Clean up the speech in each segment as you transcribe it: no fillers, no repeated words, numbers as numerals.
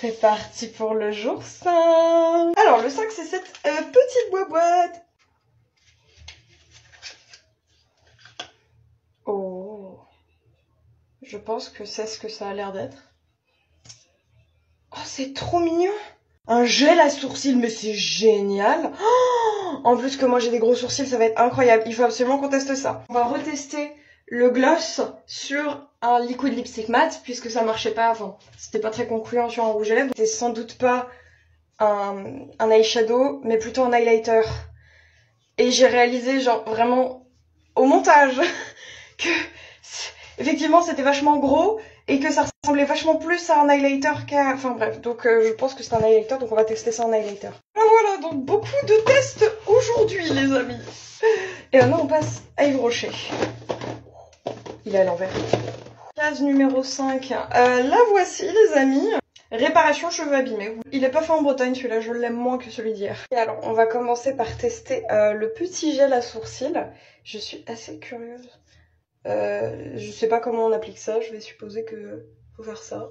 C'est parti pour le jour 5. Alors le 5 c'est cette petite boîte. Oh. Je pense que c'est ce que ça a l'air d'être. Oh c'est trop mignon. Un gel à sourcils, mais c'est génial. Oh, en plus que moi j'ai des gros sourcils, ça va être incroyable. Il faut absolument qu'on teste ça. On va retester le gloss sur un liquid lipstick matte puisque ça marchait pas avant. C'était pas très concluant sur un rouge à lèvres. C'est sans doute pas un eyeshadow, mais plutôt un highlighter. Et j'ai réalisé genre vraiment au montage que effectivement c'était vachement gros et que ça ressemblait vachement plus à un highlighter qu'à... Enfin bref, donc je pense que c'est un highlighter, donc on va tester ça en highlighter. Voilà, donc beaucoup de tests aujourd'hui les amis. Et maintenant on passe à Yves Rocher. Il est à l'envers. Case numéro 5. La voici les amis. Réparation cheveux abîmés. Il est pas fait en Bretagne celui-là, je l'aime moins que celui d'hier. Et alors on va commencer par tester le petit gel à sourcils. Je suis assez curieuse. Je sais pas comment on applique ça, je vais supposer que faut faire ça.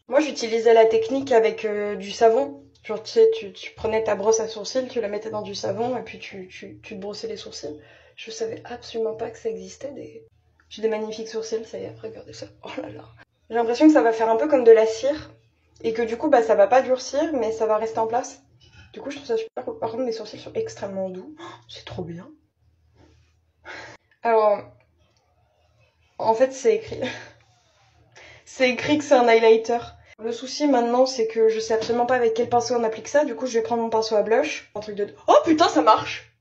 Moi j'utilisais la technique avec du savon. Genre tu sais, tu prenais ta brosse à sourcils, tu la mettais dans du savon et puis tu te brossais les sourcils. Je savais absolument pas que ça existait des... J'ai des magnifiques sourcils, ça y est, regardez ça. Oh là là. J'ai l'impression que ça va faire un peu comme de la cire. Et que du coup, bah ça va pas durcir, mais ça va rester en place. Du coup, je trouve ça super cool. Par contre, mes sourcils sont extrêmement doux. Oh, c'est trop bien. Alors, en fait, c'est écrit. C'est écrit que c'est un highlighter. Le souci maintenant, c'est que je sais absolument pas avec quel pinceau on applique ça. Du coup, je vais prendre mon pinceau à blush. Un truc de... Oh putain, ça marche.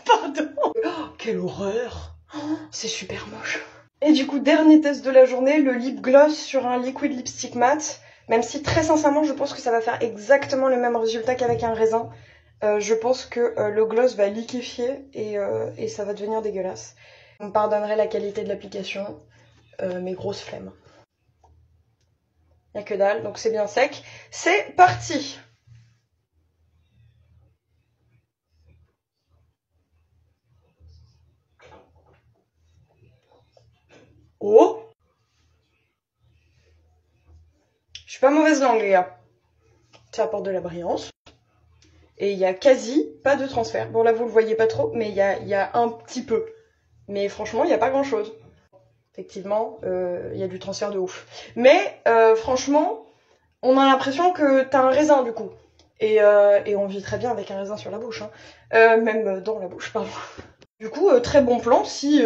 Pardon. Oh, quelle horreur. Oh, c'est super moche. Et du coup, dernier test de la journée, le lip gloss sur un liquid lipstick matte. Même si très sincèrement, je pense que ça va faire exactement le même résultat qu'avec un raisin. Je pense que le gloss va liquéfier et ça va devenir dégueulasse. Vous me pardonnerez la qualité de l'application, mes grosses flemmes. Y'a que dalle, donc c'est bien sec. C'est parti! Oh! Je suis pas mauvaise langue, les gars. Ça apporte de la brillance. Et il y a quasi pas de transfert. Bon là vous le voyez pas trop, mais il y a un petit peu. Mais franchement, il n'y a pas grand chose. Effectivement, il y a du transfert de ouf. Mais franchement, on a l'impression que t'as un raisin du coup. Et on vit très bien avec un raisin sur la bouche. Hein. Même dans la bouche, pardon. Du coup, très bon plan si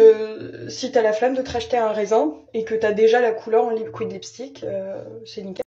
t'as la flemme de te racheter un raisin et que t'as déjà la couleur en liquid lipstick, c'est nickel.